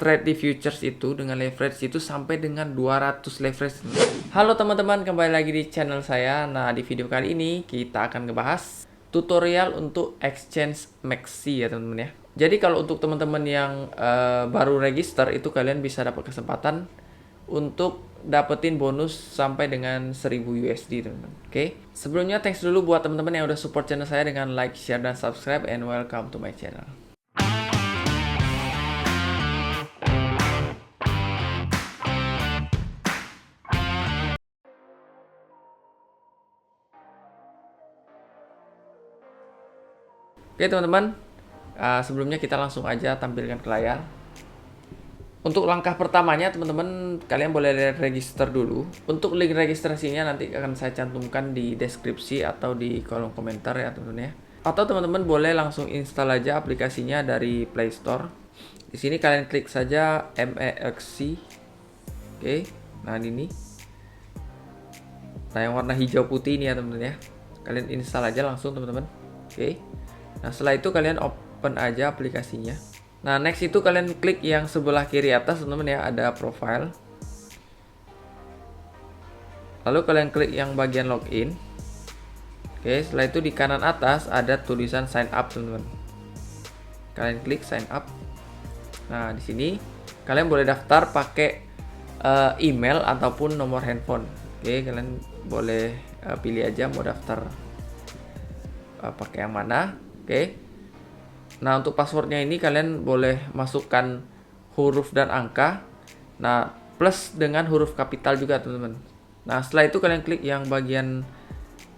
trade di futures itu dengan leverage itu sampai dengan 200 leverage. Halo teman-teman, kembali lagi di channel saya. Nah, di video kali ini kita akan ngebahas tutorial untuk exchange Maxi ya teman-teman ya. Jadi kalau untuk teman-teman yang baru register itu kalian bisa dapat kesempatan untuk dapetin bonus sampai dengan 1000 USD teman-teman. Oke. Sebelumnya thanks dulu buat teman-teman yang udah support channel saya dengan like, share dan subscribe, and welcome to my channel. Oke teman-teman, sebelumnya kita langsung aja tampilkan ke layar. Untuk langkah pertamanya teman-teman, kalian boleh register dulu. Untuk link registrasinya nanti akan saya cantumkan di deskripsi atau di kolom komentar ya teman-teman ya. Atau teman-teman boleh langsung install aja aplikasinya dari Play Store. Di sini kalian klik saja MEXC. Oke, nah ini. Nah yang warna hijau putih ini ya teman-teman ya. Kalian install aja langsung teman-teman. Oke. Nah setelah itu kalian open aja aplikasinya. Nah next itu kalian klik yang sebelah kiri atas teman-teman ya, ada profile. Lalu kalian klik yang bagian login. Oke, setelah itu di kanan atas ada tulisan sign up teman-teman. Kalian klik sign up. Nah di sini kalian boleh daftar pakai email ataupun nomor handphone. Oke, kalian boleh pilih aja mau daftar pakai yang mana. Oke. Nah, untuk passwordnya ini kalian boleh masukkan huruf dan angka. Nah, plus dengan huruf kapital juga, teman-teman. Nah, setelah itu kalian klik yang bagian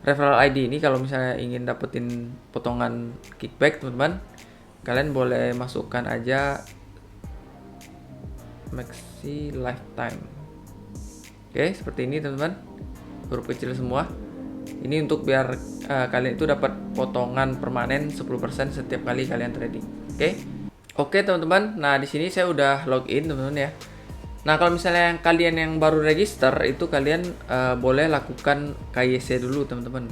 referral ID ini kalau misalnya ingin dapetin potongan kickback, teman-teman. Kalian boleh masukkan aja Maxi Lifetime. Oke, seperti ini, teman-teman. Huruf kecil semua. Ini untuk biar kalian itu dapat potongan permanen 10% setiap kali kalian trading. Oke teman-teman. Nah di sini saya udah login teman-teman ya. Nah kalau misalnya kalian yang baru register itu kalian boleh lakukan KYC dulu teman-teman.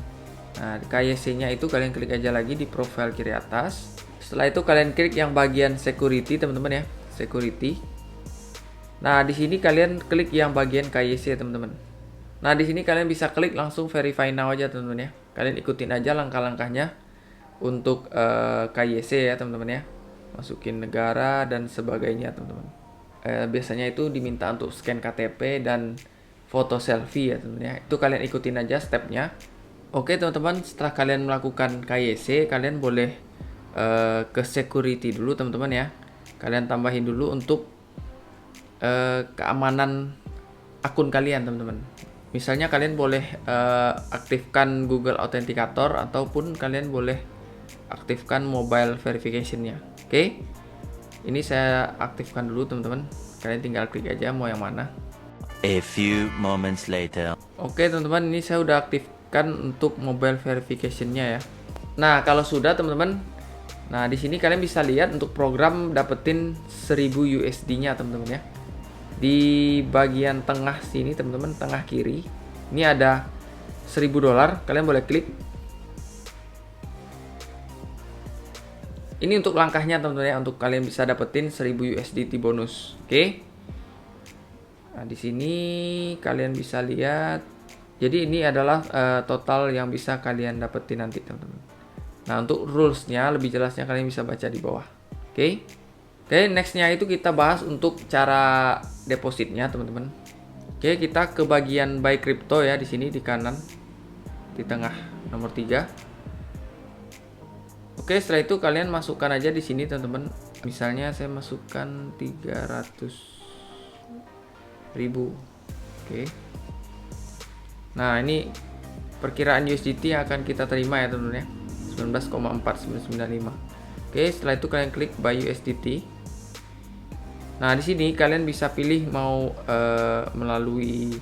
Nah di KYC-nya itu kalian klik aja lagi di profile kiri atas. Setelah itu kalian klik yang bagian security teman-teman ya, security. Nah di sini kalian klik yang bagian KYC teman-teman. Nah, di sini kalian bisa klik langsung verify now aja teman-teman ya. Kalian ikutin aja langkah-langkahnya untuk KYC ya teman-teman ya. Masukin negara dan sebagainya teman-teman. Biasanya itu diminta untuk scan KTP dan foto selfie ya teman-teman ya. Itu kalian ikutin aja stepnya. Oke teman-teman, setelah kalian melakukan KYC, kalian boleh ke security dulu teman-teman ya. Kalian tambahin dulu untuk keamanan akun kalian teman-teman. Misalnya kalian boleh aktifkan Google Authenticator ataupun kalian boleh aktifkan mobile verification-nya. Oke. Ini saya aktifkan dulu teman-teman. Kalian tinggal klik aja mau yang mana. A few moments later. Oke teman-teman, ini saya udah aktifkan untuk mobile verification-nya ya. Nah, kalau sudah teman-teman, nah di sini kalian bisa lihat untuk program dapetin 1000 USD-nya teman-teman ya. Di bagian tengah sini teman-teman, tengah kiri ini ada $1000. Kalian boleh klik. Ini untuk langkahnya teman-teman ya, untuk kalian bisa dapetin 1000 USDT bonus. Oke. Nah di sini kalian bisa lihat. Jadi ini adalah total yang bisa kalian dapetin nanti teman-teman. Nah untuk rulesnya lebih jelasnya kalian bisa baca di bawah. Oke. Oke, nextnya itu kita bahas untuk cara depositnya teman-teman. Oke, kita ke bagian buy crypto ya, di sini di kanan, di tengah nomor 3. Oke, setelah itu kalian masukkan aja di sini teman-teman. Misalnya saya masukkan 300.000. Oke. Nah ini perkiraan USDT yang akan kita terima ya teman-teman ya, 19,4995. Oke, setelah itu kalian klik buy USDT. Nah, di sini kalian bisa pilih mau melalui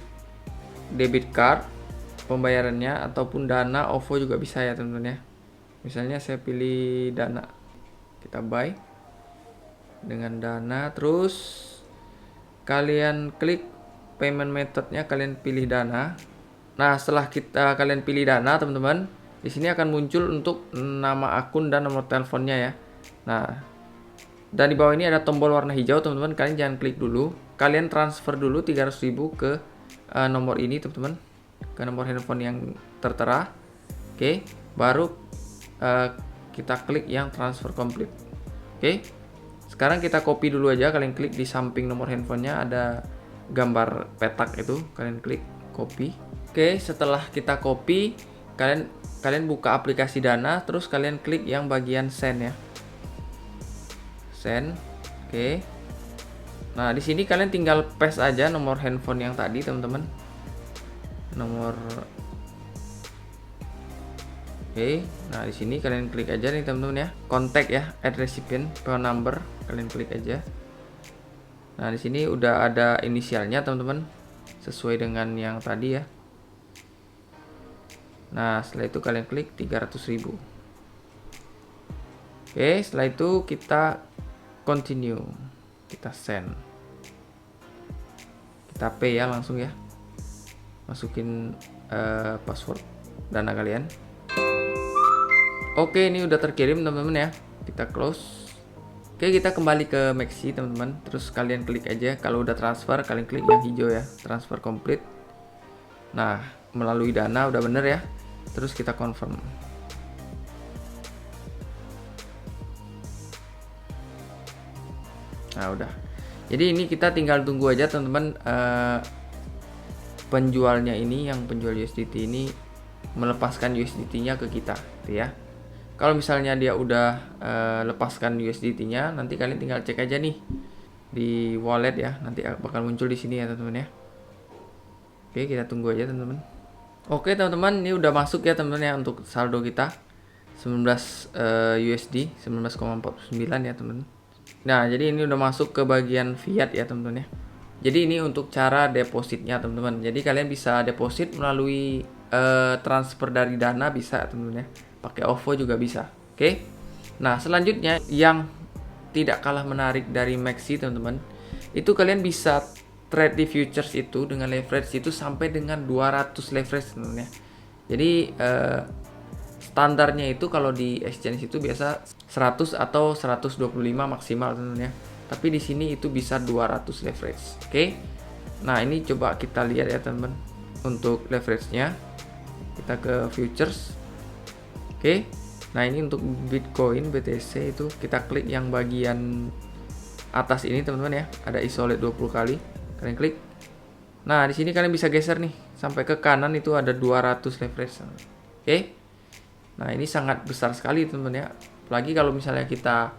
debit card pembayarannya ataupun Dana, OVO juga bisa ya teman-teman ya. Misalnya saya pilih Dana. Kita buy dengan Dana, terus kalian klik payment methodnya, kalian pilih Dana. Nah, setelah kalian pilih Dana, teman-teman, di sini akan muncul untuk nama akun dan nomor teleponnya ya. Nah, Dan di bawah ini ada tombol warna hijau, teman-teman. Kalian jangan klik dulu. Kalian transfer dulu 300.000 ke nomor ini, teman-teman. Ke nomor handphone yang tertera. Oke, baru kita klik yang transfer complete. Oke. Sekarang kita copy dulu aja. Kalian klik di samping nomor handphonenya ada gambar petak itu. Kalian klik copy. Oke, setelah kita copy, kalian buka aplikasi Dana, terus kalian klik yang bagian send ya. Send. Oke. Nah, di sini kalian tinggal paste aja nomor handphone yang tadi, teman-teman. Nomor. Oke. Nah, di sini kalian klik aja nih, teman-teman ya. Kontak ya, add recipient, phone number, kalian klik aja. Nah, di sini udah ada inisialnya, teman-teman. Sesuai dengan yang tadi ya. Nah, setelah itu kalian klik 300.000. Oke, setelah itu kita continue, kita send, kita pay ya langsung ya, masukin password Dana kalian. Oke, ini udah terkirim teman-teman ya, kita close. Oke, kita kembali ke Maxi teman-teman, terus kalian klik aja kalau udah transfer, kalian klik yang hijau ya, transfer complete. Nah, melalui Dana udah bener ya, terus kita confirm. Nah, udah. Jadi ini kita tinggal tunggu aja teman-teman, penjualnya ini, yang penjual USDT ini melepaskan USDT-nya ke kita, gitu ya. Kalau misalnya dia udah lepaskan USDT-nya, nanti kalian tinggal cek aja nih di wallet ya, nanti bakal muncul di sini ya teman-teman ya. Oke, kita tunggu aja teman-teman. Oke teman-teman, ini udah masuk ya teman-teman ya untuk saldo kita 19 USD 19,49 ya teman-teman. Nah, jadi ini udah masuk ke bagian fiat ya teman-teman ya. Jadi ini untuk cara depositnya teman-teman. Jadi kalian bisa deposit melalui transfer dari Dana bisa teman-teman ya. Pakai OVO juga bisa. Oke. Nah, selanjutnya yang tidak kalah menarik dari Maxi teman-teman, itu kalian bisa trade di futures itu dengan leverage itu sampai dengan 200 leverage teman-teman ya. Jadi standarnya itu kalau di exchange itu biasa 100 atau 125 maksimal teman-teman ya. Tapi di sini itu bisa 200 leverage. Oke. Nah, ini coba kita lihat ya teman-teman. Untuk leverage-nya kita ke futures. Oke. Nah, ini untuk Bitcoin BTC itu kita klik yang bagian atas ini teman-teman ya. Ada isolate 20 kali. Kalian klik. Nah, di sini kalian bisa geser nih sampai ke kanan itu ada 200 leverage. Oke. Nah, ini sangat besar sekali teman-teman ya. Apalagi kalau misalnya kita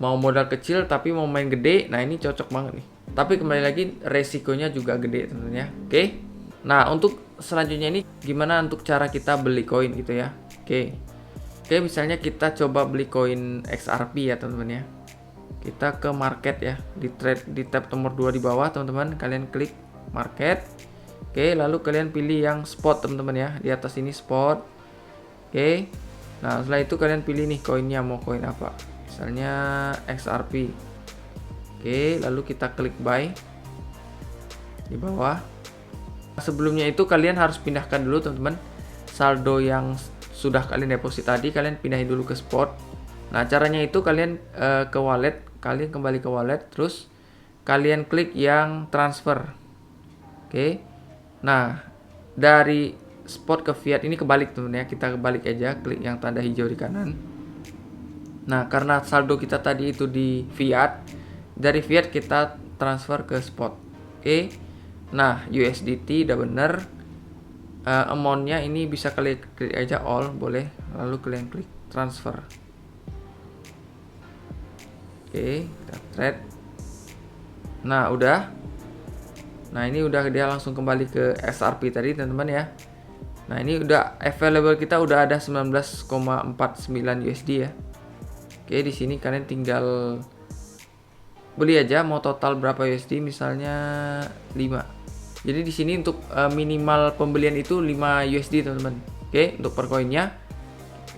mau modal kecil tapi mau main gede, nah ini cocok banget nih. Tapi kembali lagi resikonya juga gede teman-teman ya. Oke. Nah, untuk selanjutnya ini gimana untuk cara kita beli koin gitu ya. Oke, misalnya kita coba beli koin XRP ya teman-teman ya. Kita ke market ya, di tab nomor 2 di bawah teman-teman, kalian klik market. Oke, lalu kalian pilih yang spot teman-teman ya, di atas ini spot. Oke. Nah, setelah itu kalian pilih nih koinnya, mau koin apa. Misalnya XRP. Oke, lalu kita klik buy di bawah. Sebelumnya itu kalian harus pindahkan dulu teman-teman saldo yang sudah kalian deposit tadi, kalian pindahin dulu ke spot. Nah, caranya itu kalian ke wallet, kalian kembali ke wallet, terus kalian klik yang transfer. Oke. Nah, dari spot ke fiat ini kebalik teman-teman ya, kita kebalik aja, klik yang tanda hijau di kanan. Nah, karena saldo kita tadi itu di fiat, dari fiat kita transfer ke spot. Oke. Nah, USDT udah bener. Amountnya ini bisa kalian klik aja all, boleh. Lalu kalian klik transfer. Oke, kita trade. Nah, udah. Nah, ini udah dia langsung kembali ke XRP tadi teman-teman ya. Nah, ini udah available, kita udah ada 19,49 USD ya. Oke, di sini kalian tinggal beli aja, mau total berapa USD, misalnya 5. Jadi di sini untuk minimal pembelian itu 5 USD teman-teman. Oke, untuk per koinnya.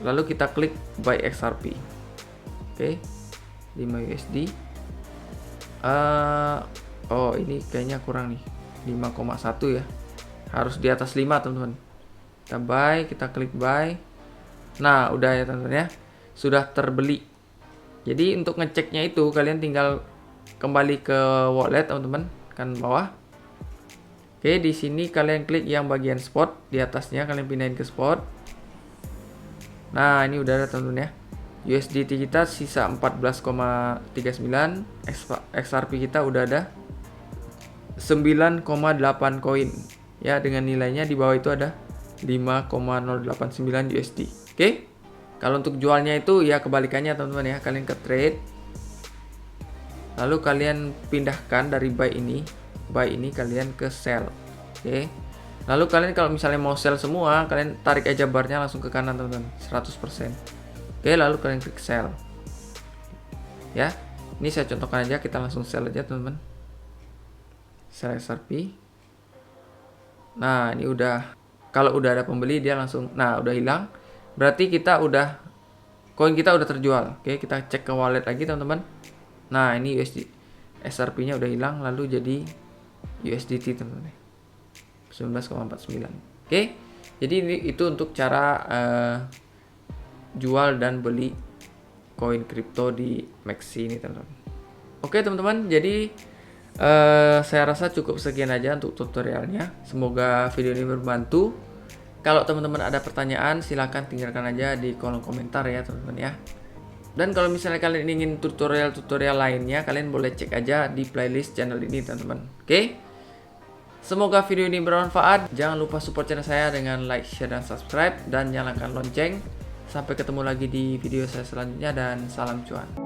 Lalu kita klik buy XRP. Oke, 5 USD. Oh, ini kayaknya kurang nih, 5,1 ya. Harus di atas 5 teman-teman. Kita buy, kita klik buy. Nah, udah ya teman-teman ya, sudah terbeli. Jadi untuk ngeceknya itu kalian tinggal kembali ke wallet teman-teman, kanan bawah. Oke, di sini kalian klik yang bagian spot, di atasnya kalian pindahin ke spot. Nah, ini udah ada teman-teman ya. USDT kita sisa 14,39, XRP kita udah ada 9,8 koin. Ya, dengan nilainya di bawah itu ada 5,089 USD. Oke. Kalau untuk jualnya itu ya kebalikannya teman-teman ya, kalian ke trade. Lalu kalian pindahkan dari buy ini kalian ke sell. Oke. Lalu kalian kalau misalnya mau sell semua, kalian tarik aja barnya langsung ke kanan teman-teman, 100%. Oke, lalu kalian klik sell. Ya. Ini saya contohkan aja, kita langsung sell aja teman-teman. Sell XRP. Nah, ini udah, kalau udah ada pembeli dia langsung, nah udah hilang. Berarti koin kita udah terjual. Oke, kita cek ke wallet lagi teman-teman. Nah, ini USD XRP-nya udah hilang, lalu jadi USDT teman-teman. 19,49. Oke. Jadi itu untuk cara jual dan beli koin kripto di Maxi ini teman-teman. Oke teman-teman, jadi saya rasa cukup sekian aja untuk tutorialnya. Semoga video ini berbantu. Kalau teman-teman ada pertanyaan, silahkan tinggalkan aja di kolom komentar ya teman-teman ya. Dan kalau misalnya kalian ingin tutorial-tutorial lainnya, kalian boleh cek aja di playlist channel ini teman-teman. Oke? Semoga video ini bermanfaat. Jangan lupa support channel saya dengan like, share, dan subscribe. Dan nyalakan lonceng. Sampai ketemu lagi di video saya selanjutnya dan salam cuan.